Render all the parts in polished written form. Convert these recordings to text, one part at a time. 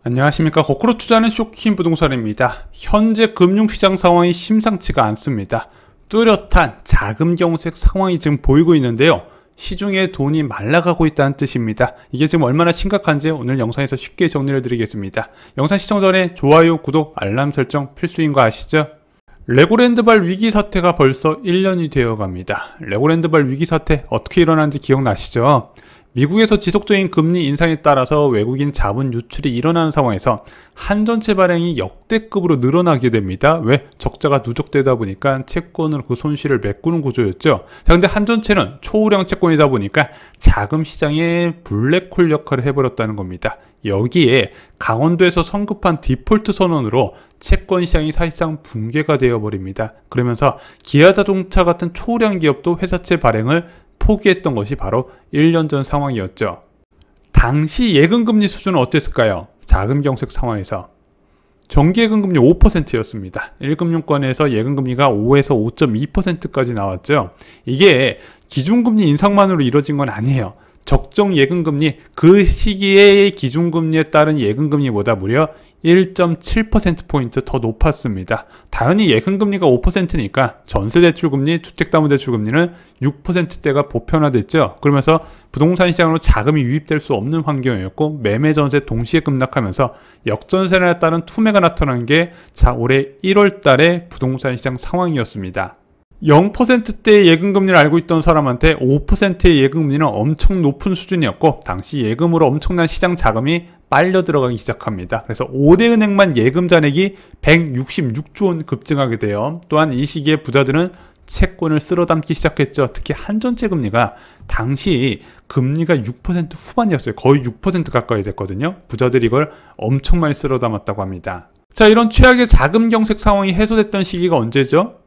안녕하십니까. 거꾸로 투자하는 쇼킹 부동산입니다. 현재 금융시장 상황이 심상치가 않습니다. 뚜렷한 자금 경색 상황이 지금 보이고 있는데요. 시중에 돈이 말라가고 있다는 뜻입니다. 이게 지금 얼마나 심각한지 오늘 영상에서 쉽게 정리를 드리겠습니다. 영상 시청 전에 좋아요, 구독, 알람 설정 필수인 거 아시죠? 레고랜드발 위기 사태가 벌써 1년이 되어 갑니다. 레고랜드발 위기 사태 어떻게 일어났는지 기억나시죠? 미국에서 지속적인 금리 인상에 따라서 외국인 자본 유출이 일어나는 상황에서 한전채 발행이 역대급으로 늘어나게 됩니다. 왜? 적자가 누적되다 보니까 채권으로 그 손실을 메꾸는 구조였죠. 자, 근데 한전채는 초우량 채권이다 보니까 자금 시장의 블랙홀 역할을 해버렸다는 겁니다. 여기에 강원도에서 성급한 디폴트 선언으로 채권 시장이 사실상 붕괴가 되어버립니다. 그러면서 기아자동차 같은 초우량 기업도 회사채 발행을 포기했던 것이 바로 1년 전 상황이었죠. 당시 예금금리 수준은 어땠을까요? 자금 경색 상황에서 정기예금금리 5%였습니다. 1금융권에서 예금금리가 5에서 5.2%까지 나왔죠. 이게 기준금리 인상만으로 이뤄진 건 아니에요. 적정 예금금리, 그 시기의 기준금리에 따른 예금금리보다 무려 1.7%포인트 더 높았습니다. 당연히 예금금리가 5%니까 전세대출금리, 주택담보대출금리는 6%대가 보편화됐죠. 그러면서 부동산 시장으로 자금이 유입될 수 없는 환경이었고 매매전세 동시에 급락하면서 역전세에 따른 투매가 나타난 게 올해 1월 달에 부동산 시장 상황이었습니다. 0%대의 예금금리를 알고 있던 사람한테 5%의 예금금리는 엄청 높은 수준이었고 당시 예금으로 엄청난 시장 자금이 빨려 들어가기 시작합니다. 그래서 5대 은행만 예금 잔액이 166조 원 급증하게 돼요. 또한 이 시기에 부자들은 채권을 쓸어담기 시작했죠. 특히 한전채 금리가 당시 금리가 6% 후반이었어요. 거의 6% 가까이 됐거든요. 부자들이 이걸 엄청 많이 쓸어담았다고 합니다. 자, 이런 최악의 자금 경색 상황이 해소됐던 시기가 언제죠?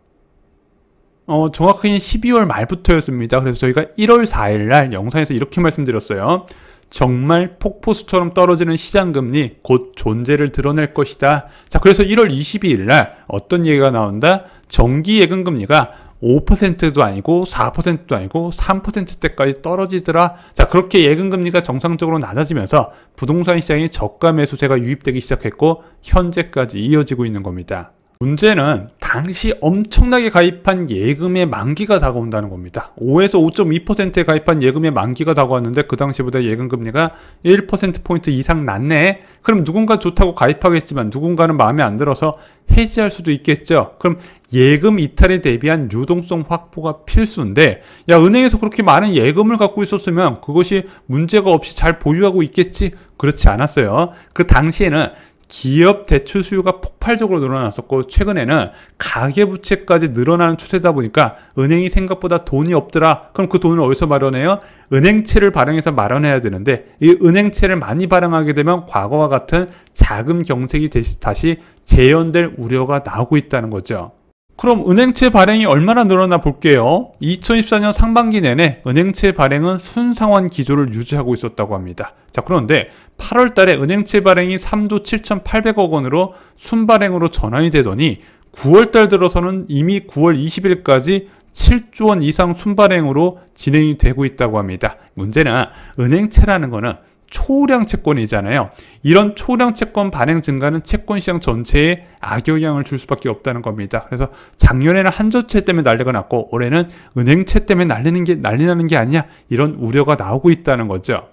정확하게 12월 말부터였습니다. 그래서 저희가 1월 4일 날 영상에서 이렇게 말씀드렸어요. 정말 폭포수처럼 떨어지는 시장금리 곧 존재를 드러낼 것이다. 자, 그래서 1월 22일 날 어떤 얘기가 나온다? 정기예금금리가 5%도 아니고 4%도 아니고 3%대까지 떨어지더라. 자, 그렇게 예금금리가 정상적으로 낮아지면서 부동산 시장에 저가 매수세가 유입되기 시작했고 현재까지 이어지고 있는 겁니다. 문제는 당시 엄청나게 가입한 예금의 만기가 다가온다는 겁니다. 5에서 5.2%에 가입한 예금의 만기가 다가왔는데 그 당시보다 예금금리가 1%포인트 이상 낮네. 그럼 누군가 좋다고 가입하겠지만 누군가는 마음에 안 들어서 해지할 수도 있겠죠. 그럼 예금 이탈에 대비한 유동성 확보가 필수인데 야, 은행에서 그렇게 많은 예금을 갖고 있었으면 그것이 문제가 없이 잘 보유하고 있겠지? 그렇지 않았어요. 그 당시에는 기업 대출 수요가 폭발적으로 늘어났었고 최근에는 가계부채까지 늘어나는 추세다 보니까 은행이 생각보다 돈이 없더라. 그럼 그 돈을 어디서 마련해요? 은행채를 발행해서 마련해야 되는데 이 은행채를 많이 발행하게 되면 과거와 같은 자금 경색이 다시 재현될 우려가 나오고 있다는 거죠. 그럼 은행채 발행이 얼마나 늘어나 볼게요. 2014년 상반기 내내 은행채 발행은 순상환 기조를 유지하고 있었다고 합니다. 자, 그런데 8월 달에 은행채 발행이 3조 7,800억 원으로 순발행으로 전환이 되더니 9월 달 들어서는 이미 9월 20일까지 7조 원 이상 순발행으로 진행이 되고 있다고 합니다. 문제는 은행채라는 거는 초우량 채권이잖아요. 이런 초우량 채권 발행 증가는 채권 시장 전체에 악영향을 줄 수밖에 없다는 겁니다. 그래서 작년에는 한전채 때문에 난리가 났고 올해는 은행채 때문에 난리 나는 게 아니냐 이런 우려가 나오고 있다는 거죠.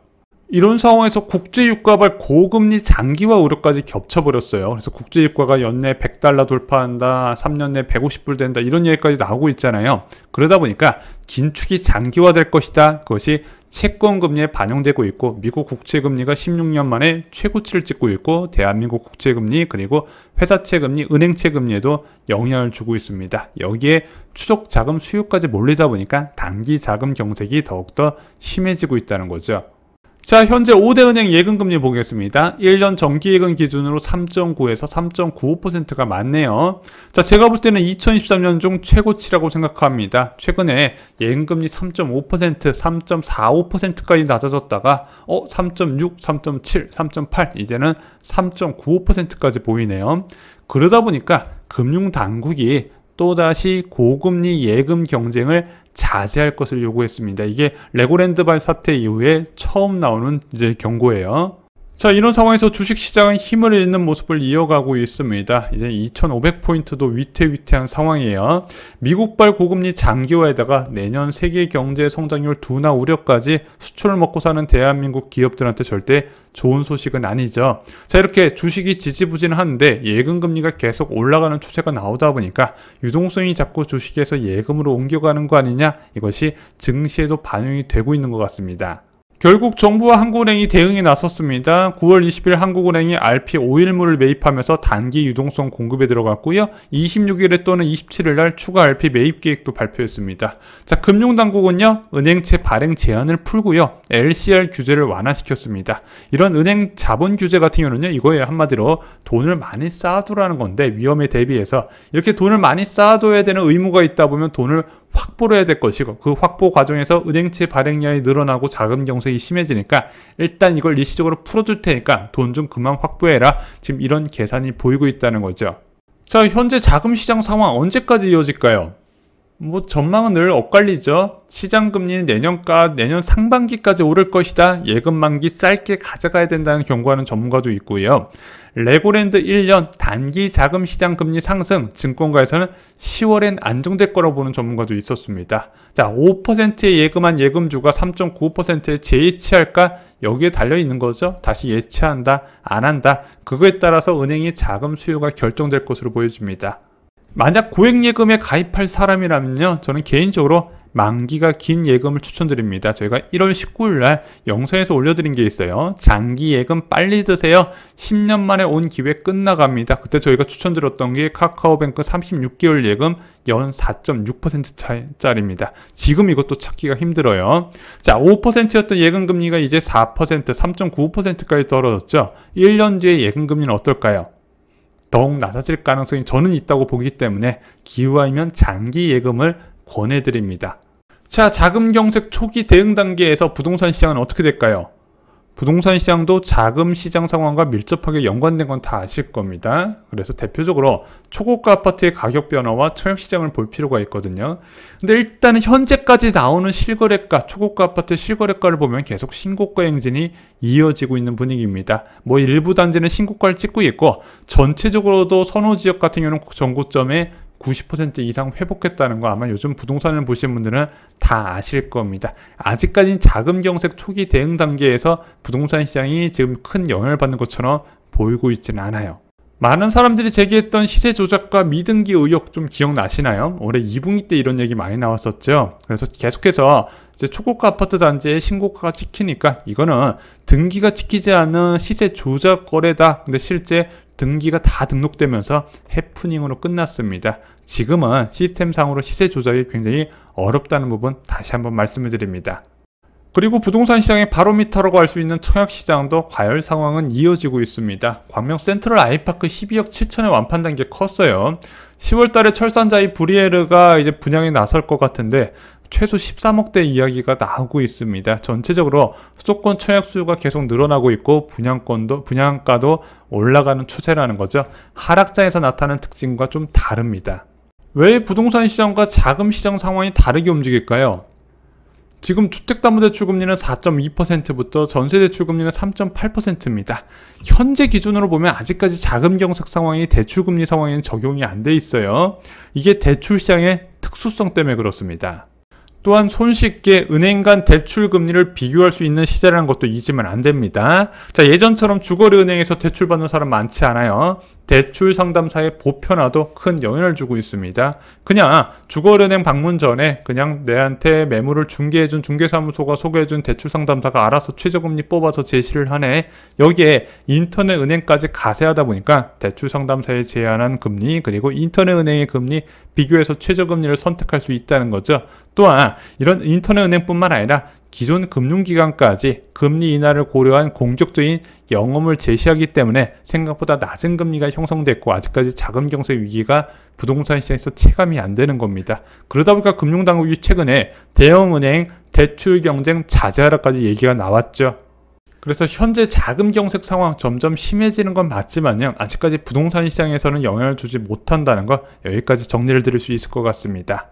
이런 상황에서 국제유가발 고금리 장기화 우려까지 겹쳐버렸어요. 그래서 국제유가가 연내 100달러 돌파한다, 3년 내 150불 된다 이런 얘기까지 나오고 있잖아요. 그러다 보니까 긴축이 장기화될 것이다. 그것이 채권금리에 반영되고 있고 미국 국채금리가 16년 만에 최고치를 찍고 있고 대한민국 국채금리 그리고 회사채금리, 은행채금리에도 영향을 주고 있습니다. 여기에 추적 자금 수요까지 몰리다 보니까 단기 자금 경색이 더욱더 심해지고 있다는 거죠. 자, 현재 5대 은행 예금금리 보겠습니다. 1년 정기예금 기준으로 3.9에서 3.95%가 많네요. 자, 제가 볼 때는 2023년 중 최고치라고 생각합니다. 최근에 예금금리 3.5%, 3.45%까지 낮아졌다가 3.6, 3.7, 3.8 이제는 3.95%까지 보이네요. 그러다 보니까 금융당국이 또다시 고금리 예금 경쟁을 자제할 것을 요구했습니다. 이게 레고랜드발 사태 이후에 처음 나오는 이제 경고예요. 자, 이런 상황에서 주식시장은 힘을 잃는 모습을 이어가고 있습니다. 이제 2500포인트도 위태위태한 상황이에요. 미국발 고금리 장기화에다가 내년 세계 경제 성장률 둔화 우려까지 수출을 먹고 사는 대한민국 기업들한테 절대 좋은 소식은 아니죠. 자, 이렇게 주식이 지지부진한데 예금금리가 계속 올라가는 추세가 나오다 보니까 유동성이 자꾸 주식에서 예금으로 옮겨가는 거 아니냐, 이것이 증시에도 반영이 되고 있는 것 같습니다. 결국 정부와 한국은행이 대응에 나섰습니다. 9월 20일 한국은행이 RP5일물을 매입하면서 단기 유동성 공급에 들어갔고요. 26일에 또는 27일 날 추가 RP 매입 계획도 발표했습니다. 자, 금융당국은요, 은행채 발행 제한을 풀고요. LCR 규제를 완화시켰습니다. 이런 은행 자본 규제 같은 경우는요, 이거예요. 한마디로 돈을 많이 쌓아두라는 건데, 위험에 대비해서 이렇게 돈을 많이 쌓아둬야 되는 의무가 있다 보면 돈을 확보를 해야 될 것이고, 그 확보 과정에서 은행채 발행량이 늘어나고 자금 경색이 심해지니까 일단 이걸 일시적으로 풀어줄 테니까 돈 좀 그만 확보해라. 지금 이런 계산이 보이고 있다는 거죠. 자, 현재 자금 시장 상황 언제까지 이어질까요? 전망은 늘 엇갈리죠. 시장 금리는 내년 상반기까지 오를 것이다. 예금 만기 짧게 가져가야 된다는 경고하는 전문가도 있고요. 레고랜드 1년 단기 자금 시장 금리 상승, 증권가에서는 10월엔 안정될 거라고 보는 전문가도 있었습니다. 자, 5%에 예금한 예금주가 3.95%에 재예치할까? 여기에 달려 있는 거죠. 다시 예치한다, 안 한다. 그거에 따라서 은행의 자금 수요가 결정될 것으로 보여집니다. 만약 고액예금에 가입할 사람이라면요, 저는 개인적으로 만기가 긴 예금을 추천드립니다. 저희가 1월 19일 날 영상에서 올려드린 게 있어요. 장기 예금 빨리 드세요. 10년 만에 온 기회 끝나갑니다. 그때 저희가 추천드렸던 게 카카오뱅크 36개월 예금 연 4.6%짜리입니다. 지금 이것도 찾기가 힘들어요. 자, 5%였던 예금금리가 이제 4%, 3.95%까지 떨어졌죠. 1년 뒤에 예금금리는 어떨까요? 더욱 낮아질 가능성이 저는 있다고 보기 때문에 기회이면 장기 예금을 권해드립니다. 자, 자금 경색 초기 대응 단계에서 부동산 시장은 어떻게 될까요? 부동산 시장도 자금 시장 상황과 밀접하게 연관된 건 다 아실 겁니다. 그래서 대표적으로 초고가 아파트의 가격 변화와 청약 시장을 볼 필요가 있거든요. 근데 일단은 현재까지 나오는 실거래가, 초고가 아파트 실거래가를 보면 계속 신고가 행진이 이어지고 있는 분위기입니다. 일부 단지는 신고가를 찍고 있고, 전체적으로도 선호 지역 같은 경우는 전고점에 90% 이상 회복했다는 거 아마 요즘 부동산을 보시는 분들은 다 아실 겁니다. 아직까지는 자금 경색 초기 대응 단계에서 부동산 시장이 지금 큰 영향을 받는 것처럼 보이고 있지는 않아요. 많은 사람들이 제기했던 시세 조작과 미등기 의혹 좀 기억나시나요? 올해 2분기 때 이런 얘기 많이 나왔었죠. 그래서 계속해서 이제 초고가 아파트 단지에 신고가가 찍히니까 이거는 등기가 찍히지 않은 시세 조작 거래다. 근데 실제 등기가 다 등록되면서 해프닝으로 끝났습니다. 지금은 시스템상으로 시세 조작이 굉장히 어렵다는 부분 다시 한번 말씀을 드립니다. 그리고 부동산 시장의 바로미터라고 할 수 있는 청약 시장도 과열 상황은 이어지고 있습니다. 광명 센트럴 아이파크 12억 7천의 완판 단계 컸어요. 10월 달에 철산자이 브리에르가 이제 분양에 나설 것 같은데 최소 13억대 이야기가 나오고 있습니다. 전체적으로 수도권 청약 수요가 계속 늘어나고 있고 분양가도 올라가는 추세라는 거죠. 하락장에서 나타나는 특징과 좀 다릅니다. 왜 부동산 시장과 자금 시장 상황이 다르게 움직일까요? 지금 주택담보대출금리는 4.2%부터 전세대출금리는 3.8%입니다. 현재 기준으로 보면 아직까지 자금 경색 상황이 대출금리 상황에는 적용이 안 돼 있어요. 이게 대출 시장의 특수성 때문에 그렇습니다. 또한 손쉽게 은행 간 대출 금리를 비교할 수 있는 시대라는 것도 잊으면 안 됩니다. 자, 예전처럼 주거래 은행에서 대출 받는 사람 많지 않아요. 대출 상담사의 보편화도 큰 영향을 주고 있습니다. 그냥 주거래은행 방문 전에 그냥 내한테 매물을 중개해준 중개사무소가 소개해준 대출 상담사가 알아서 최저금리 뽑아서 제시를 하네. 여기에 인터넷 은행까지 가세하다 보니까 대출 상담사에 제한한 금리 그리고 인터넷 은행의 금리 비교해서 최저금리를 선택할 수 있다는 거죠. 또한 이런 인터넷 은행뿐만 아니라 기존 금융기관까지 금리 인하를 고려한 공격적인 영업을 제시하기 때문에 생각보다 낮은 금리가 형성됐고 아직까지 자금 경색 위기가 부동산 시장에서 체감이 안 되는 겁니다. 그러다 보니까 금융당국이 최근에 대형은행 대출 경쟁 자제하라까지 얘기가 나왔죠. 그래서 현재 자금 경색 상황 점점 심해지는 건 맞지만요. 아직까지 부동산 시장에서는 영향을 주지 못한다는 거 여기까지 정리를 드릴 수 있을 것 같습니다.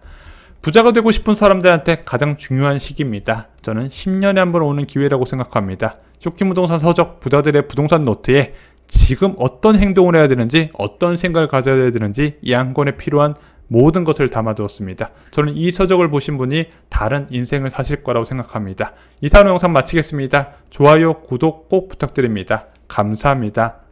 부자가 되고 싶은 사람들한테 가장 중요한 시기입니다. 저는 10년에 한 번 오는 기회라고 생각합니다. 쇼킹 부동산 서적 부자들의 부동산 노트에 지금 어떤 행동을 해야 되는지, 어떤 생각을 가져야 되는지 이 한 권에 필요한 모든 것을 담아두었습니다. 저는 이 서적을 보신 분이 다른 인생을 사실 거라고 생각합니다. 이상으로 영상 마치겠습니다. 좋아요, 구독 꼭 부탁드립니다. 감사합니다.